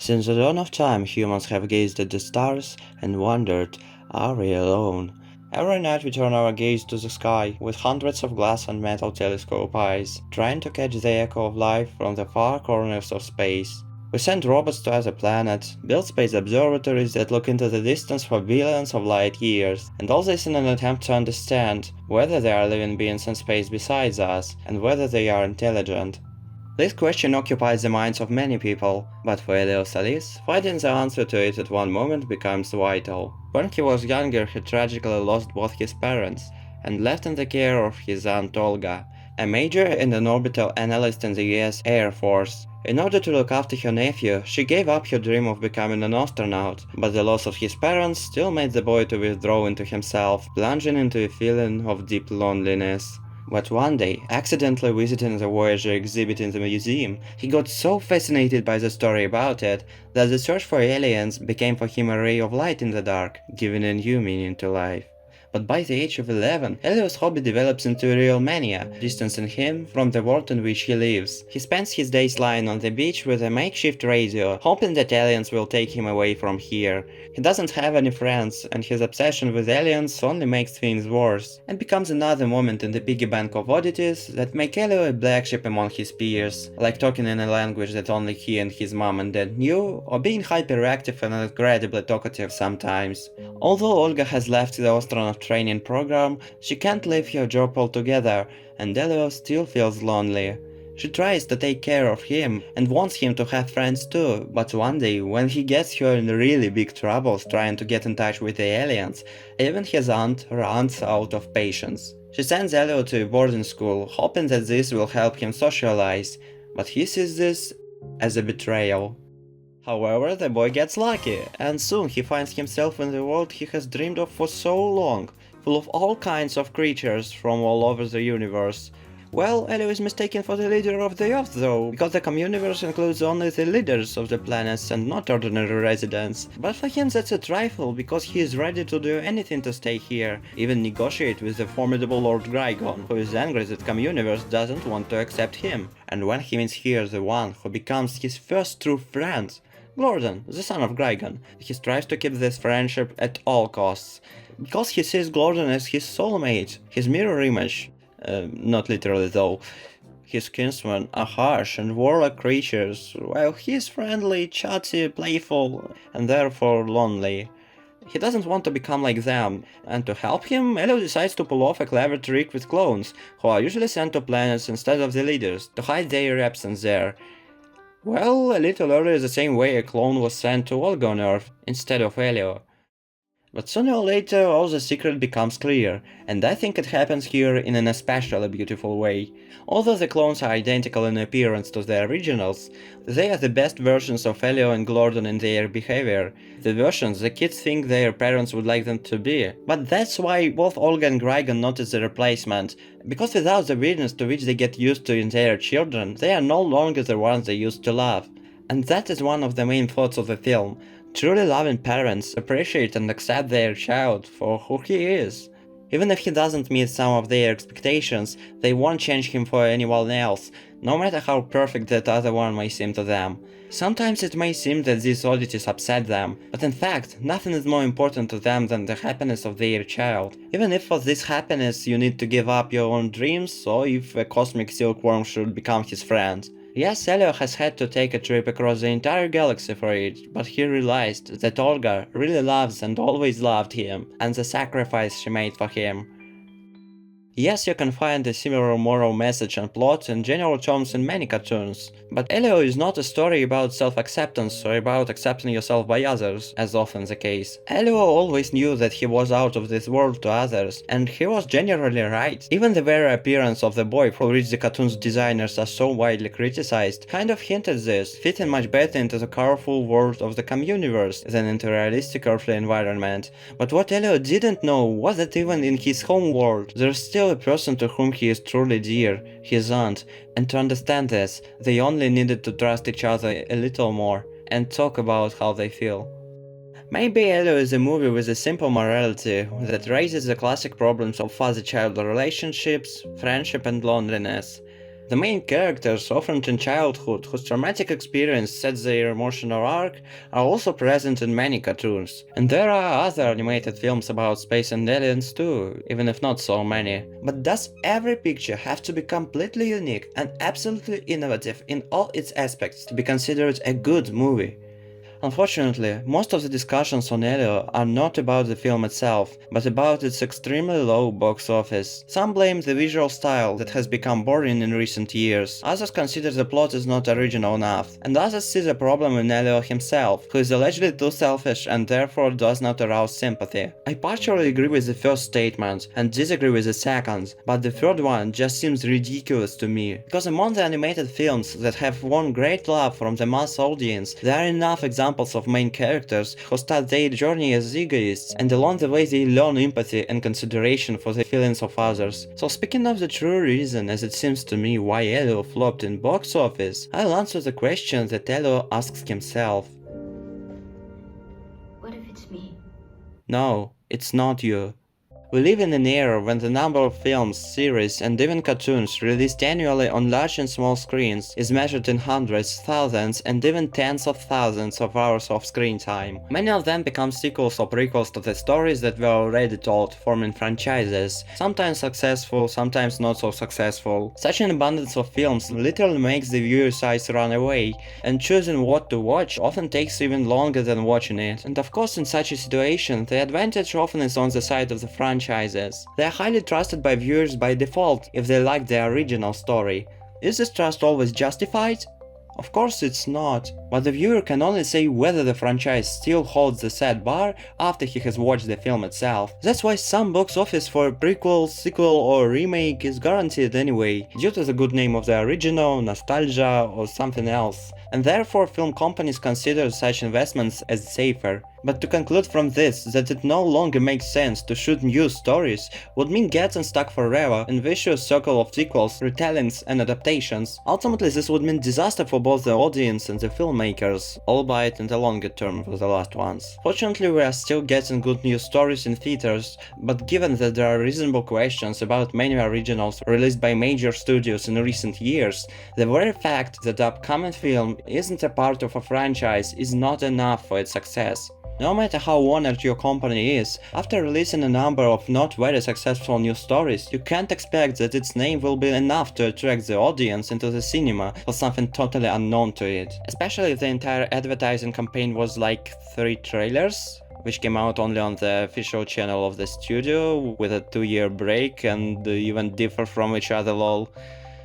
Since the dawn of time, humans have gazed at the stars and wondered, are we alone? Every night we turn our gaze to the sky with hundreds of glass and metal telescope eyes, trying to catch the echo of life from the far corners of space. We send robots to other planets, build space observatories that look into the distance for billions of light years, and all this in an attempt to understand whether there are living beings in space besides us, and whether they are intelligent. This question occupies the minds of many people, but for Elio Solis, finding the answer to it at one moment becomes vital. When he was younger, he tragically lost both his parents, and left in the care of his aunt Olga, a major and an orbital analyst in the US Air Force. In order to look after her nephew, she gave up her dream of becoming an astronaut, but the loss of his parents still made the boy to withdraw into himself, plunging into a feeling of deep loneliness. But one day, accidentally visiting the Voyager exhibit in the museum, he got so fascinated by the story about it that the search for aliens became for him a ray of light in the dark, giving a new meaning to life. But by the age of 11, Elio's hobby develops into a real mania, distancing him from the world in which he lives. He spends his days lying on the beach with a makeshift radio, hoping that aliens will take him away from here. He doesn't have any friends, and his obsession with aliens only makes things worse, and becomes another moment in the piggy bank of oddities that make Elio a black sheep among his peers, like talking in a language that only he and his mom and dad knew, or being hyperactive and incredibly talkative sometimes. Although Olga has left the astronaut training program, she can't leave her job altogether, and Elio still feels lonely. She tries to take care of him and wants him to have friends too, but one day, when he gets her in really big troubles trying to get in touch with the aliens, even his aunt runs out of patience. She sends Elio to a boarding school, hoping that this will help him socialize, but he sees this as a betrayal. However, the boy gets lucky, and soon he finds himself in the world he has dreamed of for so long, full of all kinds of creatures from all over the universe. Well, Elio is mistaken for the leader of the Earth though, because the communiverse includes only the leaders of the planets and not ordinary residents. But for him that's a trifle, because he is ready to do anything to stay here, even negotiate with the formidable Lord Grygon, who is angry that communiverse doesn't want to accept him. And when he meets here the one who becomes his first true friend, Gordon, the son of Grygon, he strives to keep this friendship at all costs, because he sees Gordon as his soulmate, his mirror image. Not literally though. His kinsmen are harsh and warlike creatures, while he is friendly, chatty, playful, and therefore lonely. He doesn't want to become like them, and to help him, Elio decides to pull off a clever trick with clones, who are usually sent to planets instead of the leaders, to hide their absence there. Well, a little earlier the same way a clone was sent to Olga on Earth, instead of Elio. But sooner or later all the secret becomes clear, and I think it happens here in an especially beautiful way. Although the clones are identical in appearance to the originals, they are the best versions of Elio and Gordon in their behavior, the versions the kids think their parents would like them to be. But that's why both Olga and Grygon notice the replacement, because without the weirdness to which they get used to in their children, they are no longer the ones they used to love. And that is one of the main thoughts of the film. Truly loving parents appreciate and accept their child for who he is. Even if he doesn't meet some of their expectations, they won't change him for anyone else, no matter how perfect that other one may seem to them. Sometimes it may seem that these oddities upset them, but in fact, nothing is more important to them than the happiness of their child. Even if for this happiness you need to give up your own dreams, or if a cosmic silkworm should become his friend. Yes, Elio has had to take a trip across the entire galaxy for it, but he realized that Olga really loves and always loved him, and the sacrifice she made for him. Yes, you can find a similar moral message and plot in general terms in many cartoons, but Elio is not a story about self-acceptance or about accepting yourself by others, as often the case. Elio always knew that he was out of this world to others, and he was generally right. Even the very appearance of the boy for which the cartoon's designers are so widely criticized kind of hinted this, fitting much better into the colorful world of the communiverse than into a realistic earthly environment. But what Elio didn't know was that even in his home world, there's still a person to whom he is truly dear, his aunt, and to understand this, they only needed to trust each other a little more, and talk about how they feel. Maybe Elio is a movie with a simple morality that raises the classic problems of father-child relationships, friendship and loneliness. The main characters, often in childhood, whose traumatic experience sets their emotional arc, are also present in many cartoons. And there are other animated films about space and aliens too, even if not so many. But does every picture have to be completely unique and absolutely innovative in all its aspects to be considered a good movie? Unfortunately, most of the discussions on Elio are not about the film itself, but about its extremely low box office. Some blame the visual style that has become boring in recent years, others consider the plot is not original enough, and others see the problem in Elio himself, who is allegedly too selfish and therefore does not arouse sympathy. I partially agree with the first statement and disagree with the second, but the third one just seems ridiculous to me, because among the animated films that have won great love from the mass audience, there are enough examples of main characters who start their journey as egoists, and along the way they learn empathy and consideration for the feelings of others. So speaking of the true reason, as it seems to me, why Elio flopped in box office, I'll answer the question that Elio asks himself. What if it's me? No, it's not you. We live in an era when the number of films, series, and even cartoons released annually on large and small screens is measured in hundreds, thousands, and even tens of thousands of hours of screen time. Many of them become sequels or prequels to the stories that were already told, forming franchises, sometimes successful, sometimes not so successful. Such an abundance of films literally makes the viewer's eyes run away, and choosing what to watch often takes even longer than watching it. And of course, in such a situation, the advantage often is on the side of the franchise. They are highly trusted by viewers by default if they like the original story. Is this trust always justified? Of course it's not, but the viewer can only say whether the franchise still holds the set bar after he has watched the film itself. That's why some box office for a prequel, sequel or remake is guaranteed anyway, due to the good name of the original, nostalgia or something else, and therefore film companies consider such investments as safer. But to conclude from this that it no longer makes sense to shoot new stories would mean getting stuck forever in vicious circle of sequels, retellings and adaptations. Ultimately this would mean disaster for both the audience and the filmmakers, albeit in the longer term for the last ones. Fortunately we are still getting good new stories in theaters, but given that there are reasonable questions about many originals released by major studios in recent years, the very fact that the upcoming film isn't a part of a franchise is not enough for its success. No matter how honored your company is, after releasing a number of not very successful new stories, you can't expect that its name will be enough to attract the audience into the cinema for something totally unknown to it. Especially if the entire advertising campaign was like 3 trailers, which came out only on the official channel of the studio, with a 2-year break and even differ from each other lol.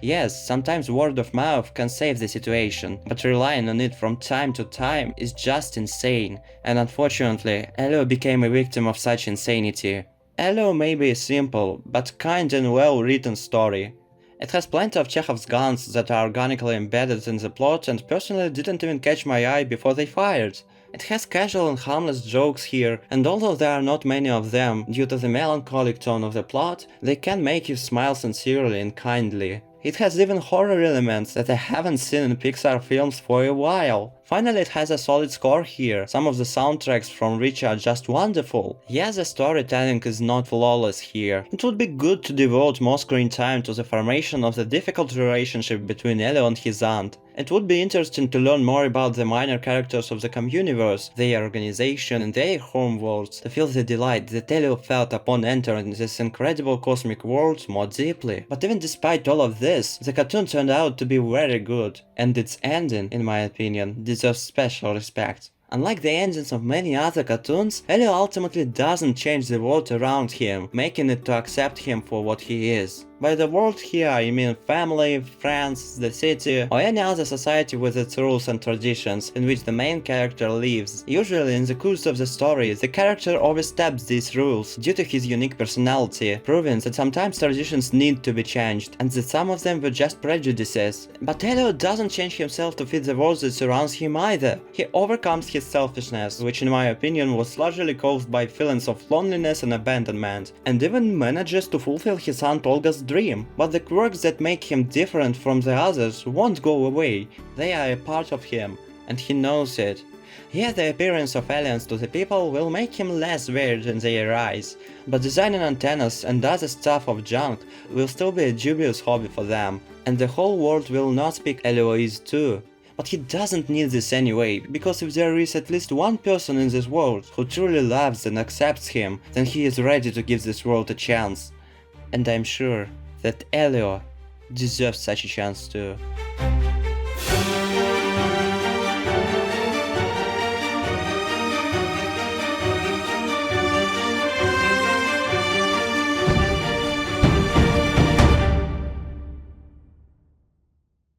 Yes, sometimes word of mouth can save the situation, but relying on it from time to time is just insane, and unfortunately, Elio became a victim of such insanity. Elio may be a simple, but kind and well-written story. It has plenty of Chekhov's guns that are organically embedded in the plot and personally didn't even catch my eye before they fired. It has casual and harmless jokes here, and although there are not many of them, due to the melancholic tone of the plot, they can make you smile sincerely and kindly. It has even horror elements that I haven't seen in Pixar films for a while. Finally, it has a solid score here, some of the soundtracks from which are just wonderful. Yes, the storytelling is not flawless here. It would be good to devote more screen time to the formation of the difficult relationship between Elio and his aunt. It would be interesting to learn more about the minor characters of the Communiverse, their organization and their homeworlds, to feel the delight that Elio felt upon entering this incredible cosmic world more deeply. But even despite all of this, the cartoon turned out to be very good, and its ending, in my opinion, deserves special respect. Unlike the endings of many other cartoons, Elio ultimately doesn't change the world around him, making it to accept him for what he is. By the world here I mean family, friends, the city, or any other society with its rules and traditions in which the main character lives. Usually in the course of the story, the character oversteps these rules due to his unique personality, proving that sometimes traditions need to be changed, and that some of them were just prejudices. But Elio doesn't change himself to fit the world that surrounds him either. He overcomes his selfishness, which in my opinion was largely caused by feelings of loneliness and abandonment, and even manages to fulfill his aunt Olga's dream. But the quirks that make him different from the others won't go away. They are a part of him, and he knows it. Yeah, the appearance of aliens to the people will make him less weird in their eyes, but designing antennas and other stuff of junk will still be a dubious hobby for them, and the whole world will not speak Eloise too. But he doesn't need this anyway, because if there is at least one person in this world who truly loves and accepts him, then he is ready to give this world a chance. And I'm sure that Elio deserves such a chance too.